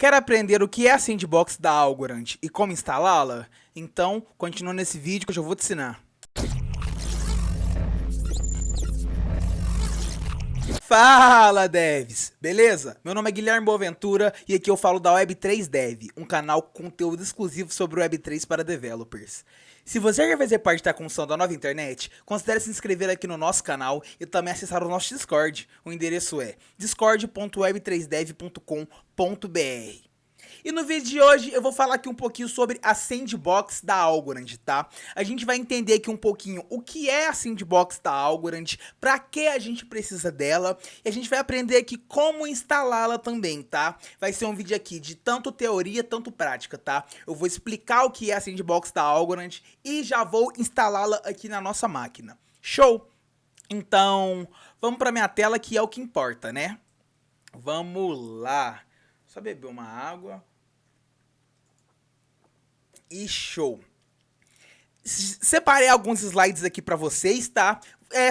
Quer aprender o que é a Sandbox da Algorand e como instalá-la? Então, continua nesse vídeo que eu já vou te ensinar. Fala, devs! Beleza? Meu nome é Guilherme Boaventura e aqui eu falo da Web3 Dev, um canal com conteúdo exclusivo sobre Web3 para developers. Se você quer fazer parte da construção da nova internet, considere se inscrever aqui no nosso canal e também acessar o nosso Discord. O endereço é discord.web3dev.com.br. E no vídeo de hoje eu vou falar aqui um pouquinho sobre a Sandbox da Algorand, tá? A gente vai entender aqui um pouquinho o que é a Sandbox da Algorand, pra que a gente precisa dela, e a gente vai aprender aqui como instalá-la também, tá? Vai ser um vídeo aqui de tanto teoria, tanto prática, tá? Eu vou explicar o que é a Sandbox da Algorand e já vou instalá-la aqui na nossa máquina. Show? Então, vamos pra minha tela que é o que importa, né? Vamos lá. Só beber uma água. E show. Separei alguns slides aqui pra vocês, tá?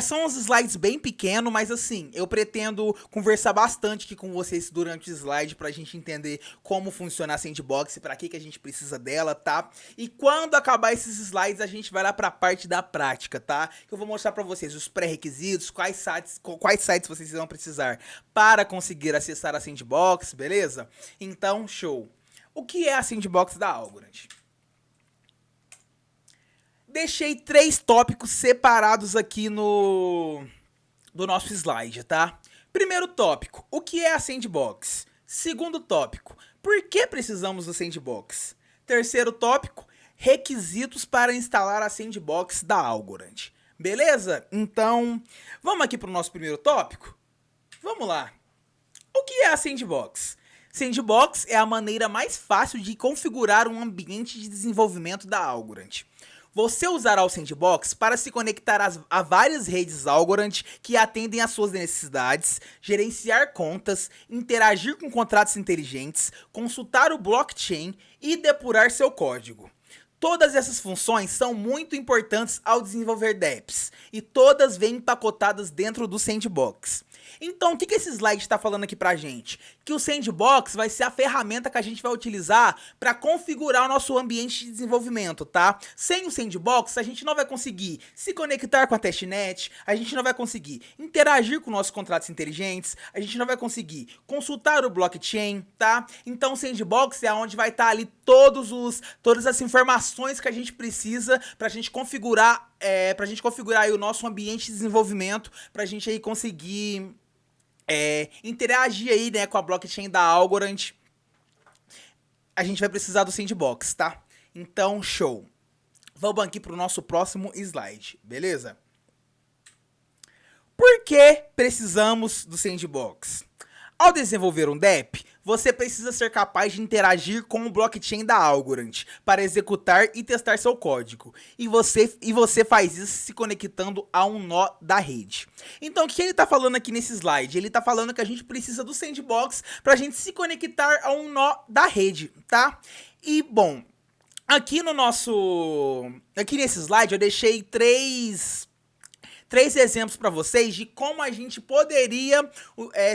São uns slides bem pequenos, mas assim, eu pretendo conversar bastante aqui com vocês durante o slide pra gente entender como funciona a Sandbox e pra que a gente precisa dela, tá? E quando acabar esses slides, a gente vai lá pra parte da prática, tá? Que eu vou mostrar pra vocês os pré-requisitos, quais sites vocês vão precisar para conseguir acessar a Sandbox, beleza? Então, show. O que é a Sandbox da Algorand? Deixei 3 tópicos separados aqui do nosso slide, tá? Primeiro tópico, o que é a Sandbox? Segundo tópico, por que precisamos do Sandbox? Terceiro tópico, requisitos para instalar a Sandbox da Algorand. Beleza? Então, vamos aqui para o nosso primeiro tópico? Vamos lá. O que é a Sandbox? Sandbox é a maneira mais fácil de configurar um ambiente de desenvolvimento da Algorand. Você usará o Sandbox para se conectar a várias redes Algorand que atendem às suas necessidades, gerenciar contas, interagir com contratos inteligentes, consultar o blockchain e depurar seu código. Todas essas funções são muito importantes ao desenvolver dApps, e todas vêm empacotadas dentro do Sandbox. Então, o que esse slide está falando aqui pra gente? Que o Sandbox vai ser a ferramenta que a gente vai utilizar para configurar o nosso ambiente de desenvolvimento, tá? Sem o Sandbox, a gente não vai conseguir se conectar com a testnet, a gente não vai conseguir interagir com nossos contratos inteligentes, a gente não vai conseguir consultar o blockchain, tá? Então, o Sandbox é onde vai estar ali todas as informações que a gente precisa pra gente configurar aí o nosso ambiente de desenvolvimento, pra gente aí conseguir interagir aí, né, com a blockchain da Algorand. A gente vai precisar do Sandbox, tá? Então, show. Vamos aqui pro nosso próximo slide, beleza? Por que precisamos do Sandbox? Ao desenvolver um dApp, você precisa ser capaz de interagir com o blockchain da Algorand para executar e testar seu código. E você faz isso se conectando a um nó da rede. Então, o que ele está falando aqui nesse slide? Ele está falando que a gente precisa do Sandbox para a gente se conectar a um nó da rede, tá? E, bom, aqui nesse slide eu deixei três exemplos para vocês de como a gente poderia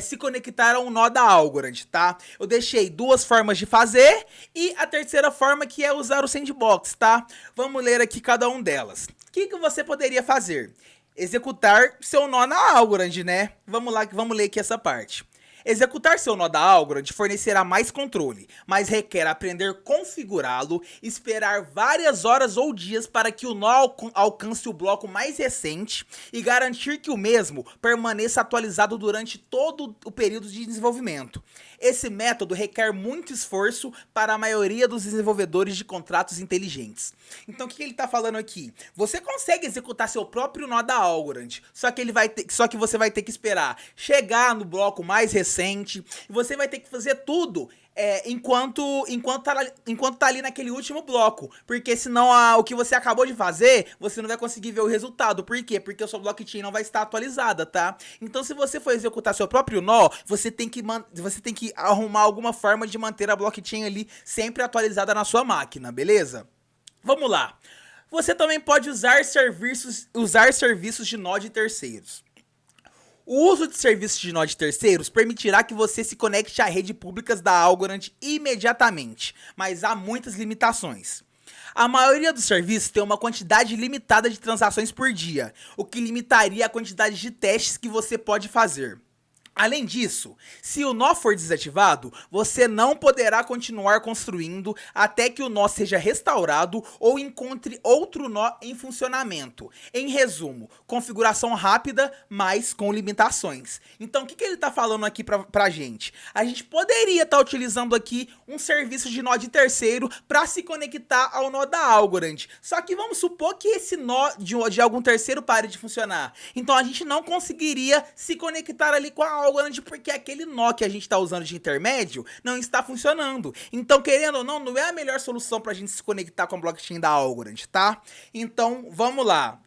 se conectar a um nó da Algorand, tá? Eu deixei 2 formas de fazer e a terceira forma que é usar o Sandbox, tá? Vamos ler aqui cada um delas. O que você poderia fazer? Executar seu nó na Algorand, né? Vamos lá, vamos ler aqui essa parte. Executar seu nó da Algorand fornecerá mais controle, mas requer aprender a configurá-lo, esperar várias horas ou dias para que o nó alcance o bloco mais recente e garantir que o mesmo permaneça atualizado durante todo o período de desenvolvimento. Esse método requer muito esforço para a maioria dos desenvolvedores de contratos inteligentes. Então o que ele está falando aqui? Você consegue executar seu próprio nó da Algorand, só que você vai ter que esperar chegar no bloco mais recente, e você vai ter que fazer tudo enquanto tá ali naquele último bloco, porque senão o que você acabou de fazer, você não vai conseguir ver o resultado. Por quê? Porque a sua blockchain não vai estar atualizada, tá? Então, se você for executar seu próprio nó, você tem que arrumar alguma forma de manter a blockchain ali sempre atualizada na sua máquina, beleza? Vamos lá. Você também pode usar serviços de nó de terceiros. O uso de serviços de nó de terceiros permitirá que você se conecte a redes públicas da Algorand imediatamente, mas há muitas limitações. A maioria dos serviços tem uma quantidade limitada de transações por dia, o que limitaria a quantidade de testes que você pode fazer. Além disso, se o nó for desativado, você não poderá continuar construindo até que o nó seja restaurado ou encontre outro nó em funcionamento. Em resumo, configuração rápida, mas com limitações. Então, o que ele está falando aqui pra gente? A gente poderia estar utilizando aqui um serviço de nó de terceiro para se conectar ao nó da Algorand. Só que vamos supor que esse nó de algum terceiro pare de funcionar. Então, a gente não conseguiria se conectar ali com a Algorand, porque aquele nó que a gente está usando de intermédio não está funcionando. Então, querendo ou não, não é a melhor solução para a gente se conectar com a blockchain da Algorand, tá? Então, vamos lá.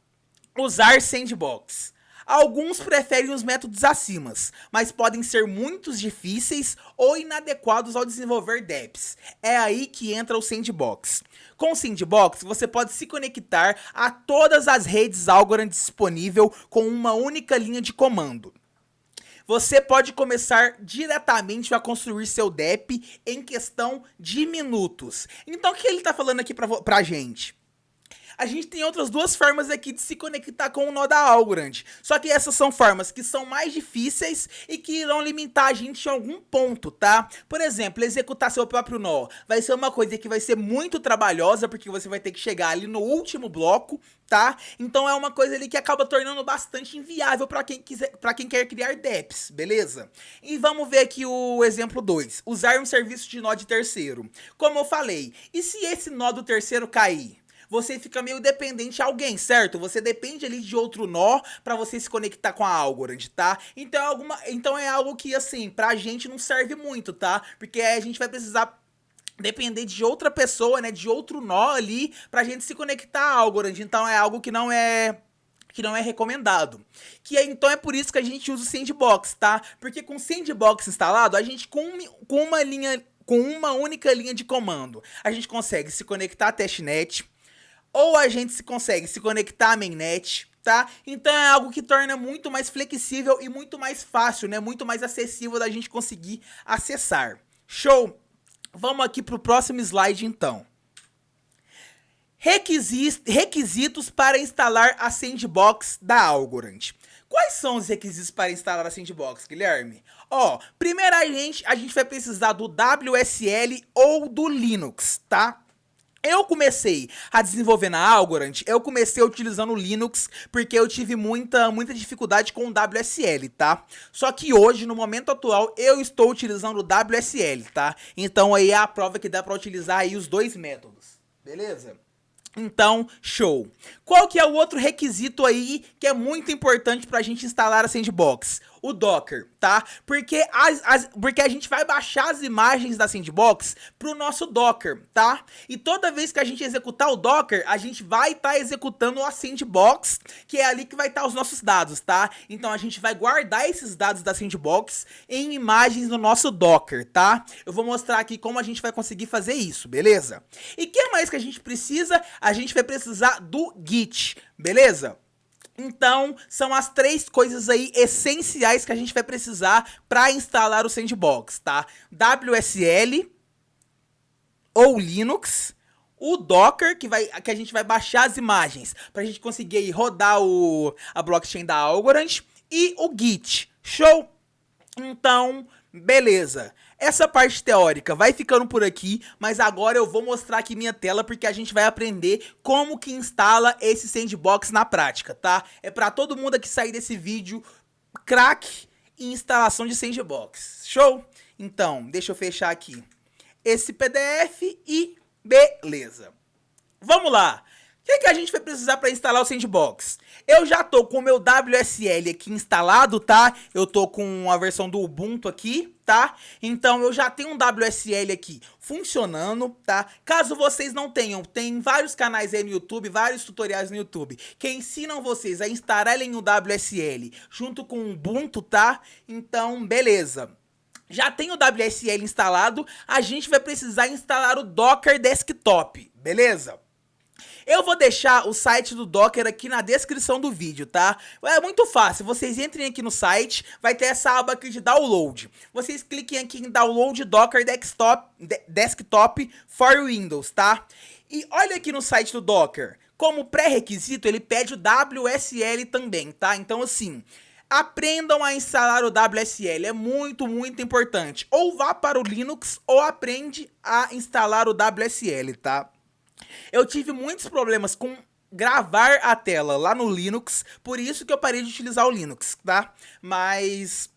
Usar Sandbox. Alguns preferem os métodos acima, mas podem ser muito difíceis ou inadequados ao desenvolver dApps. É aí que entra o Sandbox. Com o Sandbox, você pode se conectar a todas as redes Algorand disponível com uma única linha de comando. Você pode começar diretamente a construir seu dApp em questão de minutos. Então, o que ele está falando aqui pra gente? A gente tem outras duas formas aqui de se conectar com o nó da Algorand. Só que essas são formas que são mais difíceis e que irão limitar a gente em algum ponto, tá? Por exemplo, executar seu próprio nó vai ser uma coisa que vai ser muito trabalhosa, porque você vai ter que chegar ali no último bloco, tá? Então é uma coisa ali que acaba tornando bastante inviável para quem quer criar dApps, beleza? E vamos ver aqui o exemplo 2. Usar um serviço de nó de terceiro. Como eu falei, e se esse nó do terceiro cair? Você fica meio dependente de alguém, certo? Você depende ali de outro nó pra você se conectar com a Algorand, tá? Então é algo que, assim, pra gente não serve muito, tá? Porque a gente vai precisar depender de outra pessoa, né? De outro nó ali pra gente se conectar à Algorand. Então é algo que não é recomendado. Então é por isso que a gente usa o Sandbox, tá? Porque com o Sandbox instalado, a gente com uma única linha de comando, a gente consegue se conectar à testnet, ou a gente consegue se conectar à mainnet, tá? Então é algo que torna muito mais flexível e muito mais fácil, né? Muito mais acessível da gente conseguir acessar. Show? Vamos aqui pro próximo slide, então. Requisitos para instalar a Sandbox da Algorand. Quais são os requisitos para instalar a Sandbox, Guilherme? Primeiramente, a gente vai precisar do WSL ou do Linux, tá? Eu comecei a desenvolver na Algorand, eu comecei utilizando o Linux porque eu tive muita dificuldade com o WSL, tá? Só que hoje, no momento atual, eu estou utilizando o WSL, tá? Então aí é a prova que dá pra utilizar aí os dois métodos, beleza? Então, show. Qual que é o outro requisito aí que é muito importante pra gente instalar a Sandbox? O Docker, tá? Porque a gente vai baixar as imagens da Sandbox pro nosso Docker, tá? E toda vez que a gente executar o Docker, a gente vai estar executando a Sandbox, que é ali que vai estar os nossos dados, tá? Então a gente vai guardar esses dados da Sandbox em imagens no nosso Docker, tá? Eu vou mostrar aqui como a gente vai conseguir fazer isso, beleza? E o que mais que a gente precisa? A gente vai precisar do Git, beleza? Então, são as três coisas aí essenciais que a gente vai precisar para instalar o Sandbox, tá? WSL ou Linux, o Docker, que a gente vai baixar as imagens para a gente conseguir aí rodar a blockchain da Algorand, e o Git. Show? Então, beleza. Essa parte teórica vai ficando por aqui, mas agora eu vou mostrar aqui minha tela porque a gente vai aprender como que instala esse Sandbox na prática, tá? É pra todo mundo aqui sair desse vídeo craque em instalação de Sandbox. Show? Então, deixa eu fechar aqui esse PDF e beleza. Vamos lá. O que a gente vai precisar para instalar o Sandbox? Eu já tô com o meu WSL aqui instalado, tá? Eu tô com a versão do Ubuntu aqui, tá? Então eu já tenho um WSL aqui funcionando, tá? Caso vocês não tenham, tem vários canais aí no YouTube, vários tutoriais no YouTube que ensinam vocês a instalarem o WSL junto com o Ubuntu, tá? Então, beleza. Já tem o WSL instalado, a gente vai precisar instalar o Docker Desktop, beleza? Eu vou deixar o site do Docker aqui na descrição do vídeo, tá? É muito fácil, vocês entrem aqui no site, vai ter essa aba aqui de download. Vocês cliquem aqui em download Docker Desktop for Windows, tá? E olha aqui no site do Docker, como pré-requisito ele pede o WSL também, tá? Então assim, aprendam a instalar o WSL, é muito importante. Ou vá para o Linux ou aprende a instalar o WSL, tá? Eu tive muitos problemas com gravar a tela lá no Linux, por isso que eu parei de utilizar o Linux, tá? Mas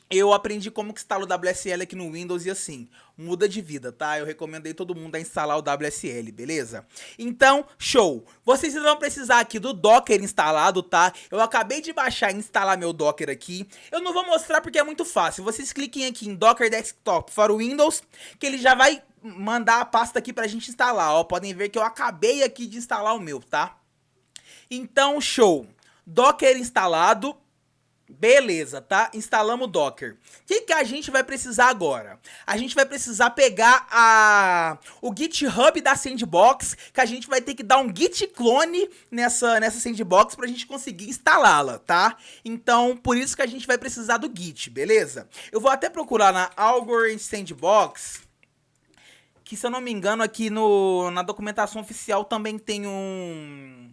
eu aprendi como que instala o WSL aqui no Windows e assim, muda de vida, tá? Eu recomendei todo mundo a instalar o WSL, beleza? Então, show! Vocês vão precisar aqui do Docker instalado, tá? Eu acabei de baixar e instalar meu Docker aqui. Eu não vou mostrar porque é muito fácil. Vocês cliquem aqui em Docker Desktop for Windows, que ele já vai mandar a pasta aqui pra gente instalar, ó. Podem ver que eu acabei aqui de instalar o meu, tá? Então, show! Docker instalado. Beleza, tá? Instalamos o Docker. O que a gente vai precisar agora? A gente vai precisar pegar o GitHub da Sandbox, que a gente vai ter que dar um git clone nessa Sandbox pra gente conseguir instalá-la, tá? Então, por isso que a gente vai precisar do Git, beleza? Eu vou até procurar na Algorand Sandbox, que se eu não me engano aqui na documentação oficial também tem um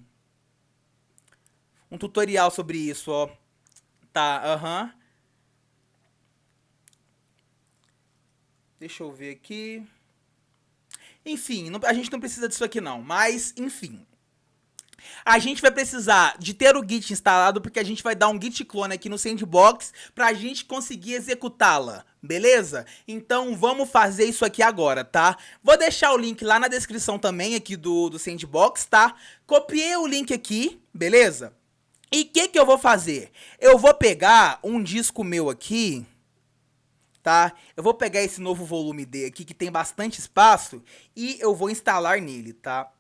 tutorial sobre isso, ó. Tá, aham. Deixa eu ver aqui. Enfim, a gente não precisa disso aqui não, mas enfim. A gente vai precisar de ter o Git instalado, porque a gente vai dar um Git clone aqui no Sandbox pra gente conseguir executá-la, beleza? Então vamos fazer isso aqui agora, tá? Vou deixar o link lá na descrição também aqui do Sandbox, tá? Copiei o link aqui, beleza? E o que eu vou fazer? Eu vou pegar um disco meu aqui, tá? Eu vou pegar esse novo volume D aqui, que tem bastante espaço, e eu vou instalar nele, tá?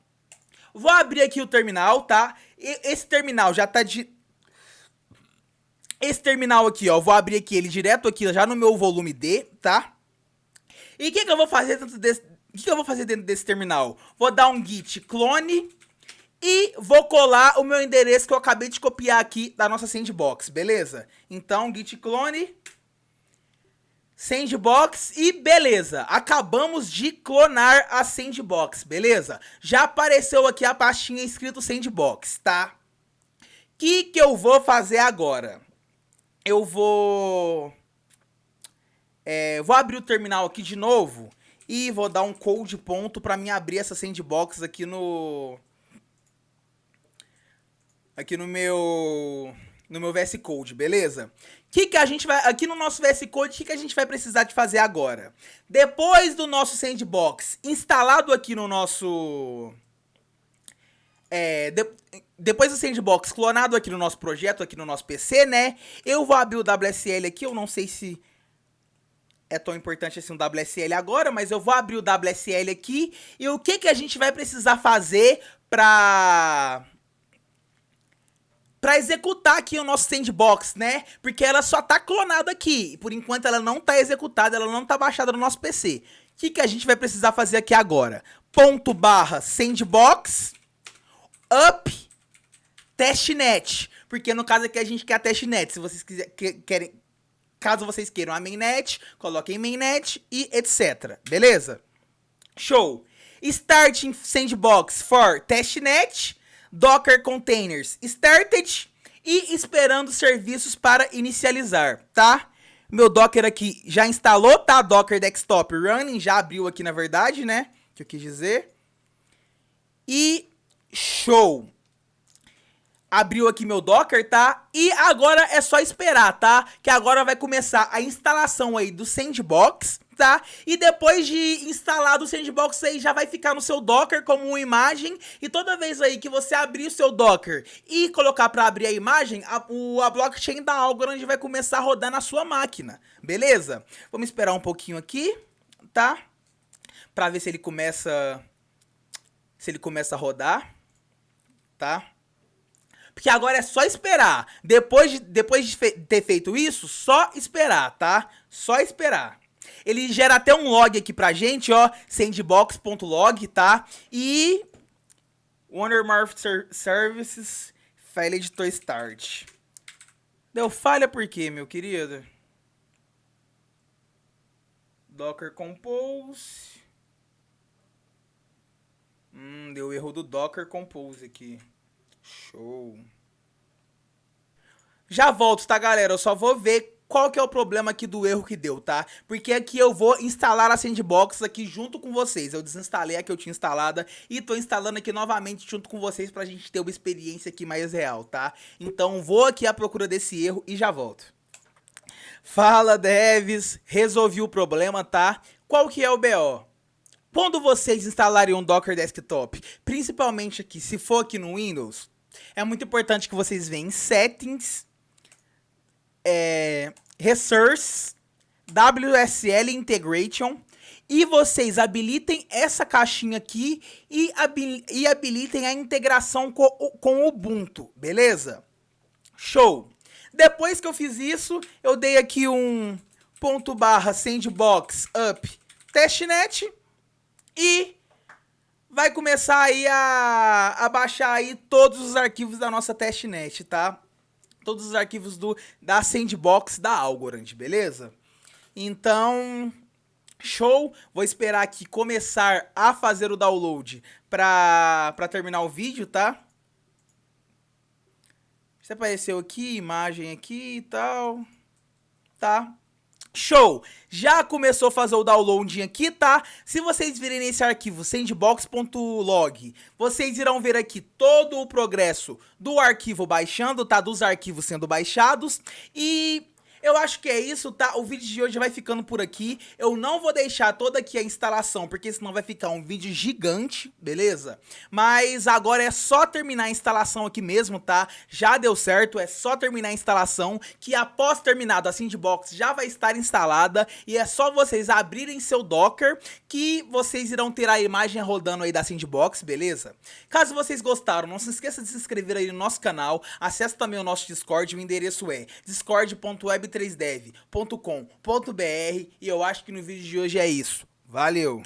Vou abrir aqui o terminal, tá? Esse terminal já tá de... Esse terminal aqui, ó, eu vou abrir aqui ele direto aqui, já no meu volume D, tá? E o que eu vou fazer dentro desse terminal? Vou dar um git clone... E vou colar o meu endereço que eu acabei de copiar aqui da nossa Sandbox, beleza? Então, git clone, Sandbox e beleza. Acabamos de clonar a Sandbox, beleza? Já apareceu aqui a pastinha escrito Sandbox, tá? O que eu vou fazer agora? Eu vou abrir o terminal aqui de novo e vou dar um code ponto pra mim abrir essa Sandbox aqui no meu VS Code, beleza? Que a gente vai, aqui no nosso VS Code, que a gente vai precisar de fazer agora? Depois do nosso Sandbox instalado aqui no nosso... depois do Sandbox clonado aqui no nosso projeto, aqui no nosso PC, né? Eu vou abrir o WSL aqui, eu não sei se é tão importante assim um WSL agora, mas eu vou abrir o WSL aqui. E o que a gente vai precisar fazer pra executar aqui o nosso Sandbox, né? Porque ela só tá clonada aqui. Por enquanto ela não tá executada, ela não tá baixada no nosso PC. O que a gente vai precisar fazer aqui agora? /sandbox up testnet. Porque no caso aqui a gente quer a testnet. Se vocês querem, caso vocês queiram a mainnet, coloquem mainnet e etc. Beleza? Show! Starting Sandbox for testnet. Docker Containers Started e esperando serviços para inicializar, tá? Meu Docker aqui já instalou, tá? Docker Desktop Running, já abriu aqui na verdade, né? Que eu quis dizer. E show! Abriu aqui meu Docker, tá? E agora é só esperar, tá? Que agora vai começar a instalação aí do Sandbox, tá? E depois de instalado o Sandbox aí já vai ficar no seu Docker como uma imagem. E toda vez aí que você abrir o seu Docker e colocar para abrir a imagem, a blockchain da Algorand vai começar a rodar na sua máquina, beleza? Vamos esperar um pouquinho aqui, tá? Pra ver se ele começa a rodar, tá? Porque agora é só esperar. Depois de ter feito isso, só esperar, tá? Só esperar. Ele gera até um log aqui pra gente, ó. Sandbox.log, tá? E Services failed to start. Deu falha por quê, meu querido? Docker Compose. Deu erro do Docker Compose aqui. Show. Já volto, tá, galera? Eu só vou ver qual que é o problema aqui do erro que deu, tá? Porque aqui eu vou instalar a Sandbox aqui junto com vocês. Eu desinstalei a que eu tinha instalada e tô instalando aqui novamente junto com vocês pra gente ter uma experiência aqui mais real, tá? Então vou aqui à procura desse erro e já volto. Fala, devs. Resolvi o problema, tá? Qual que é o BO? Quando vocês instalarem um Docker Desktop, principalmente aqui, se for aqui no Windows, é muito importante que vocês venham em Settings, Resource, WSL Integration, e vocês habilitem essa caixinha aqui e habilitem a integração com o Ubuntu, beleza? Show! Depois que eu fiz isso, eu dei aqui um /sandbox up testnet e vai começar aí a baixar aí todos os arquivos da nossa testnet, tá? Todos os arquivos da Sandbox da Algorand, beleza? Então, show! Vou esperar aqui começar a fazer o download pra terminar o vídeo, tá? Você apareceu aqui, imagem aqui e tal, tá? Show! Já começou a fazer o download aqui, tá? Se vocês virem nesse arquivo sandbox.log, vocês irão ver aqui todo o progresso do arquivo baixando, tá? Dos arquivos sendo baixados. E eu acho que é isso, tá? O vídeo de hoje vai ficando por aqui. Eu não vou deixar toda aqui a instalação, porque senão vai ficar um vídeo gigante, beleza? Mas agora é só terminar a instalação aqui mesmo, tá? Já deu certo, é só terminar a instalação, que após terminado a Sandbox já vai estar instalada. E é só vocês abrirem seu Docker, que vocês irão ter a imagem rodando aí da Sandbox, beleza? Caso vocês gostaram, não se esqueça de se inscrever aí no nosso canal. Acesse também o nosso Discord, o endereço é discord.web3dev.com.br e eu acho que no vídeo de hoje é isso. Valeu!